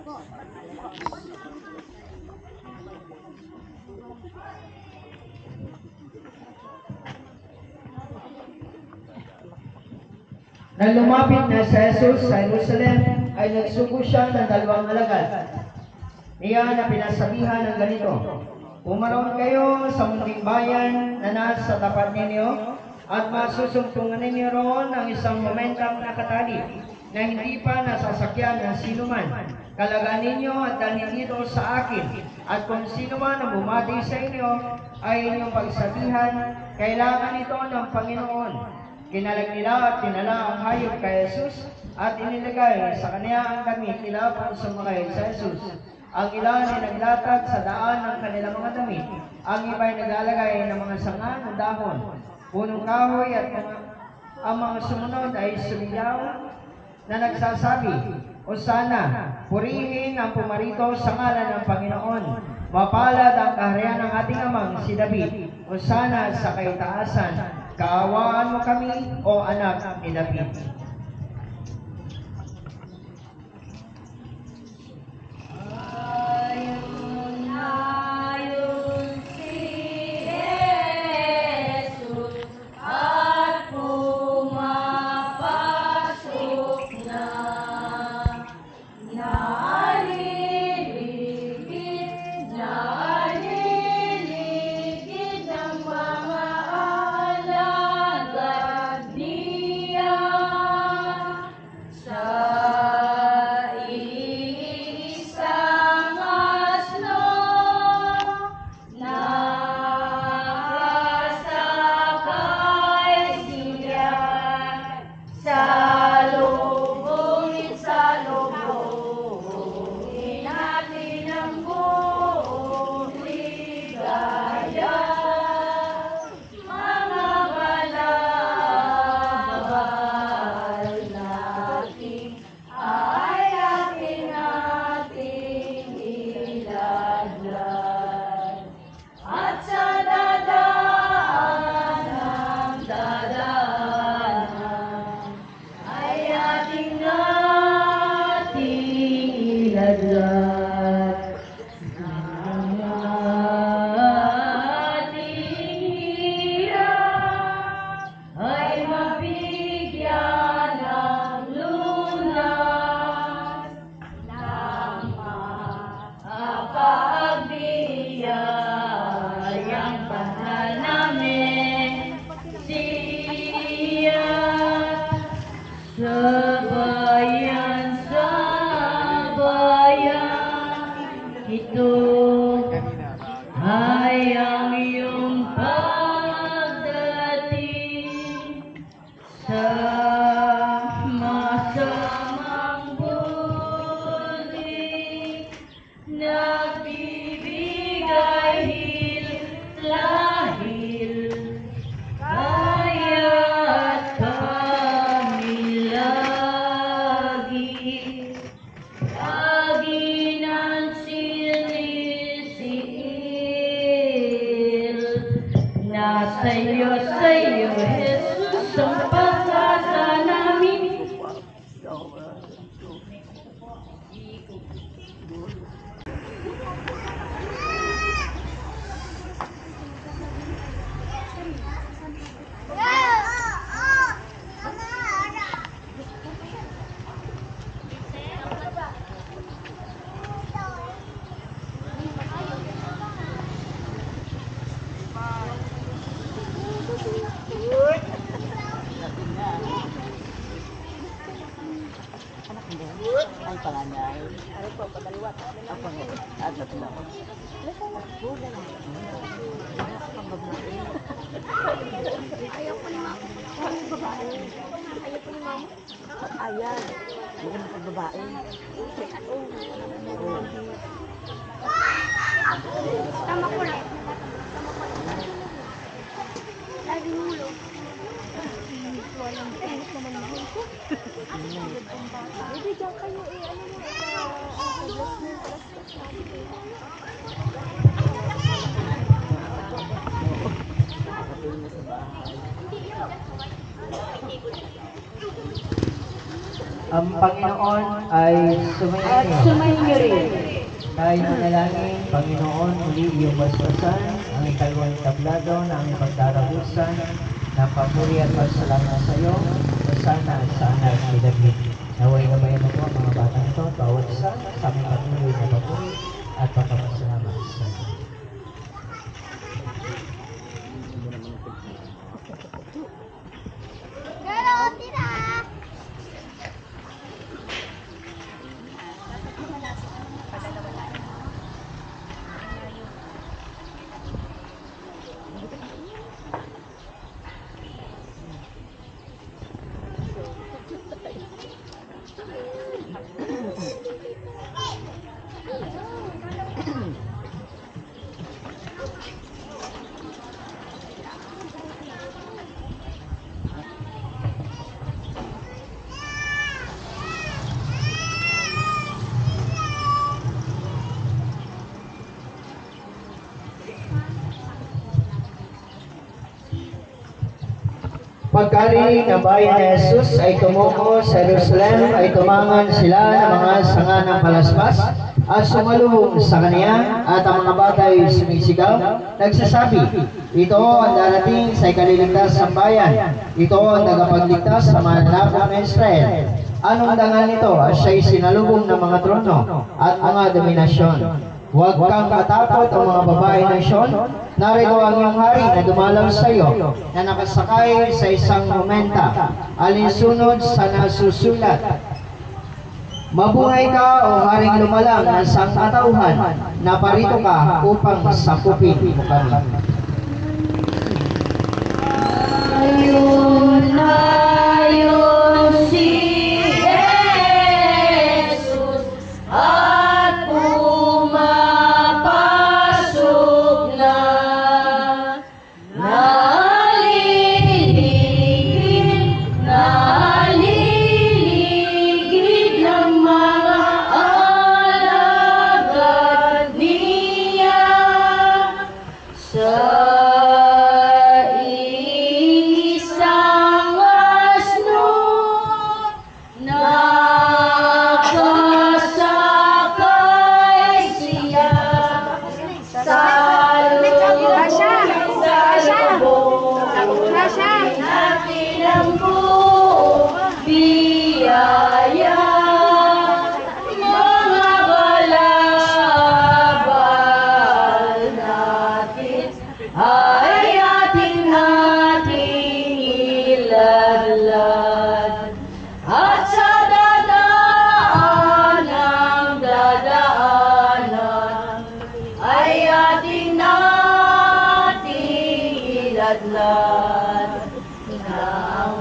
Nang lumapit na si Jesus sa Jerusalem, ay nagsugo siya ng 2 alagad. Niya na pinasabihan ng ganito, "Pumaroon kayo sa munting bayan na nasa tapat ninyo, at masusugtungan ninyo roon ang isang momentum na katali na hindi pa nasasakyan ng sinuman. Kalagaan ninyo at dalhin dito sa akin, at kung sino man ang bumati sa inyo ay inyong pagsabihan, kailangan ito ng Panginoon." Kinalag nila at tinala ang hayop kay Jesus at inilagay sa kanya ang damit nila para sumakay sa Jesus. Ang ilan ay naglatag sa daan ng kanilang mga damit. Ang iba ay naglalagay ng mga sanga ng dahon, punong kahoy, at ang mga sumunod ay sumigaw na nagsasabi, "Hosana, purihin ang pumarito sa ngalan ng Panginoon. Mapalad ang kaharian ng ating amang si David. Hosana sa kaitaasan. Kaawaan mo kami, o anak ni David." Ang Panginoon ay sumainyo. Sumainyo rin. Tayo manalangin, Panginoon, muli iyong basbasan, ang ikalawang tablado na aming pagdarabusan, na papuri at pagsalamat sa iyo, o sana sa anak ni David. Naway na bayan ako ang mga batang ito, bawat isa sa aming patuloy na papuri at pagpapasalamat sa iyo. Pagkari ng bayan ni Jesus ay tumungo sa Jerusalem, ay tumangan sila ng mga sanga ng palaspas at sumalubong sa kaniya, at ang mga bata ay sumisigaw, nagsasabi, ito ang darating sa ikaliligtas ng bayan, ito ang tagapagligtas sa mga nanakop ng Israel. Anong dangal nito? Siya'y sinalubong ng mga trono at mga dominasyon. Huwag kang matakot ang mga babae ng Sion. Narito ang iyong hari na dumalaw sa iyo, na nakasakay sa isang momenta, alinsunod sa nasusulat. Mabuhay ka, o haring lumalang ng sangkatauhan, na parito ka upang sakupin mo kami. Ayon, ayon si Jesus, at pumapasok na. Naliligid ng mga alagad niya sa isang asno. Nakasakay siya sa lubong natin ang buong biyaya. Mga balabal natin ay ating iladlad, at sa dadaanan ay ating iladlad, na ang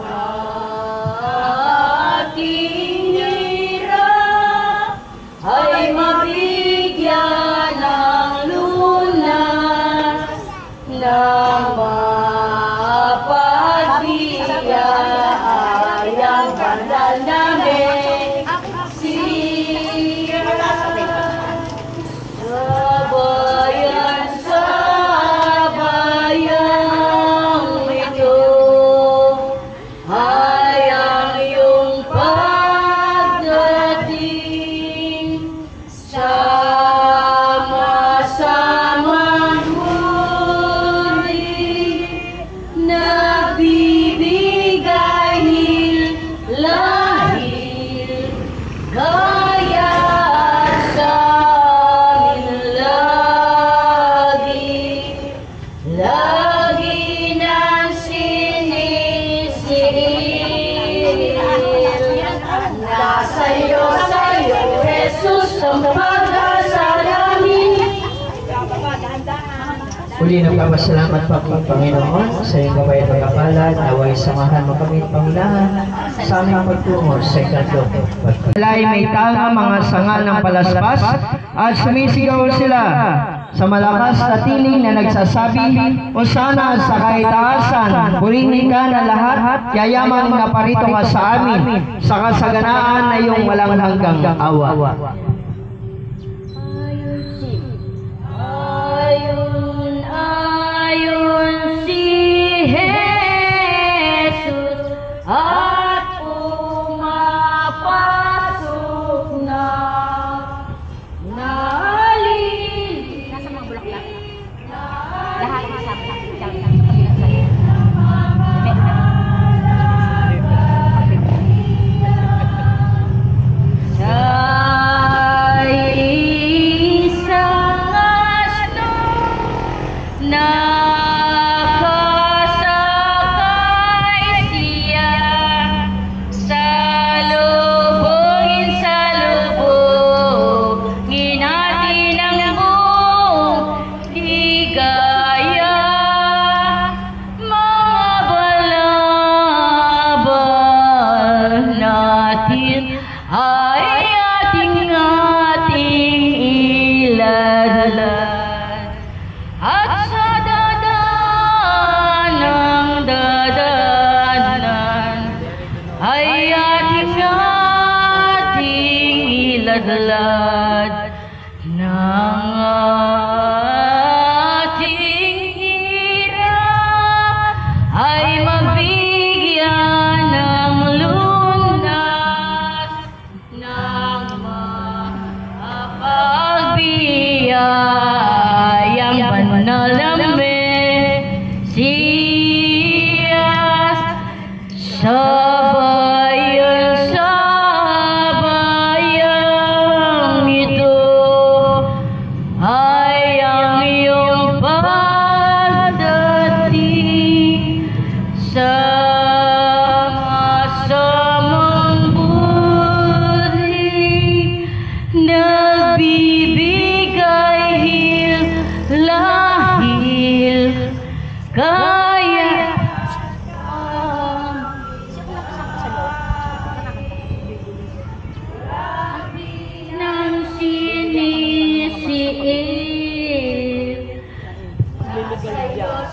ating hirap ay mabigyan ng lunas, na mapagbigay ang banal na Mesiyas. Sa bayang ito ay ang iyong pagdating, sama-samang muli, nagbibigay hilahil, gaya sa amin lagi nang sinisingil. Sa'yo, Jesus, ang pag-asa namin. Uli nagpapasalamat pa po, Panginoon, sa iyong gabay at pagkapalad, naway samahan mo kami pangunahan sa aming pagtungo sa ikatlo. Sila'y may tanga mga sanga ng palaspas, at sumisigaw sila sa malakas na tiling na nagsasabi, Hosana sa kaitaasan, purihin ka na lahat, yayaman na parito ka sa amin, sa kasaganaan na iyong walang hanggang awa. Ayon si Jesus, at pumapasok ladlad ng ating hirap ay mabigyan ng lunas ng mapagbiyayang banal na Mesiyas. Sabayang ito ay ang iyong pagdating sa masamang budi, nagbibigay hilahil kaya ng sinisiil.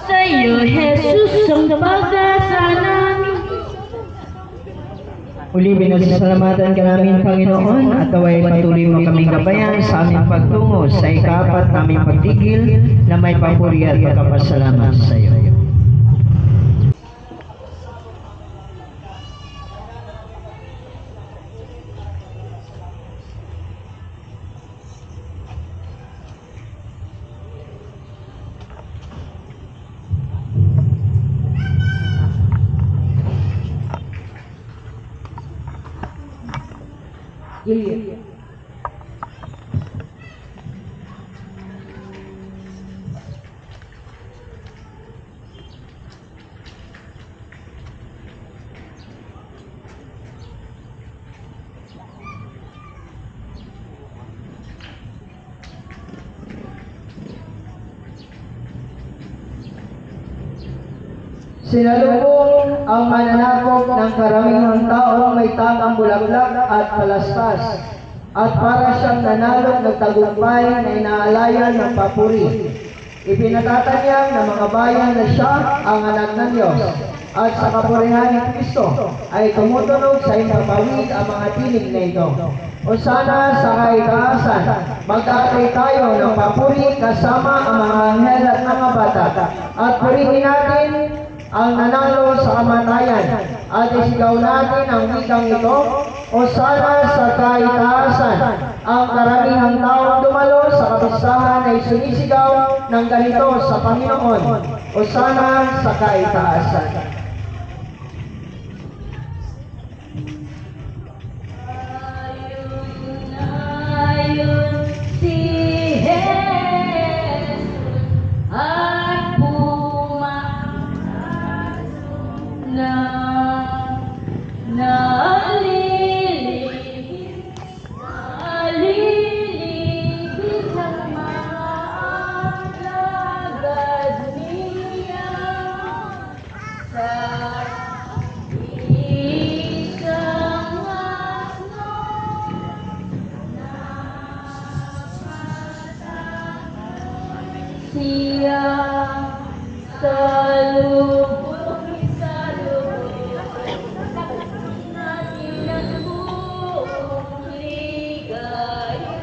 Sa'yo, Jesus, ang pag-asa namin. Uli, binasalamatan ka namin, Panginoon, at naway patuloy mo kaming gabayan sa aming pagtungo sa ikapat naming pagtigil na may papuri at pagkapasalamat sa iyo. Sinalubong ang mananakop ng karamihang taong may takang bulaklak at palaspas, at para siyang nanalo ng tagumpay na inaalayan ng papuri. Ipinatatanyag ng mga bayan na siya ang anak ng Diyos, at sa kapurihan ni Kristo ay tumutunog sa impapawid ang mga tinig na ito. O sana sa kaitaasan, magkakay tayo ng papuri kasama ang mga anghel at mga bata, at purihin natin ang nanalo sa kamatayan, at isigaw natin ang wikang ito. O sana sa kaitaasan, ang karamihang taong dumalo sa kapistahan ay sumisigaw ng ganito sa Panginoon. O sana sa kaitaasan. Ayun si Jesus at nalilibis ang mga alagad niya sa isang asno siya sa lubog natin ang buong ligaya.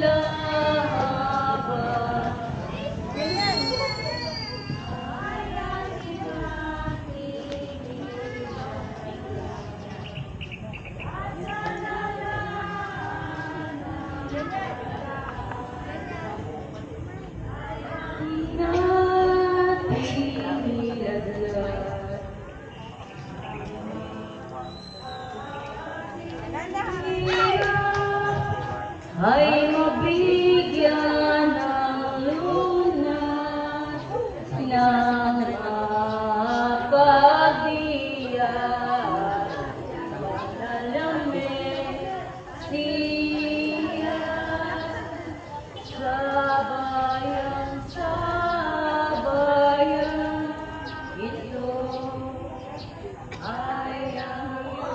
Laban. Ay mabigyan ng lunas ng mapagdiyan ng Mesiyas. Sabayang ito ay ang iyong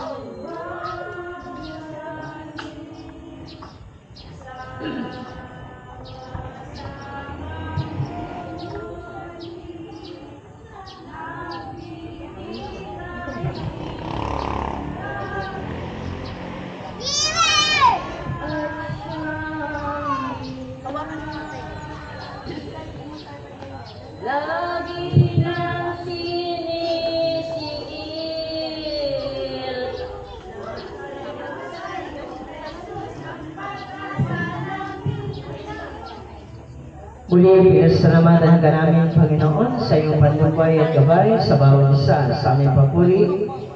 Muli, pinasalamatan ka namin, Panginoon, sa iyong patnubay at gabay sa bawat isa sa aming papuri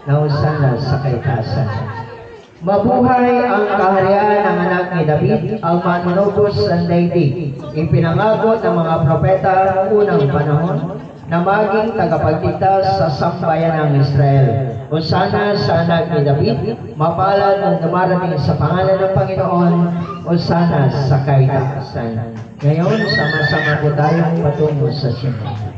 na usana sa kaitasan. Mabuhay ang kaharian ng anak ni David, ang manunubos ng daigdig. Ipinangako ng mga propeta unang panahon na maging tagapagligtas sa sambayan ng Israel. Usana sa anak ni David, mapalad ang dumarating sa pangalan ng Panginoon, usana sa kaitasan. Ngayon, sama-sama po tayong patungo sa simbahan.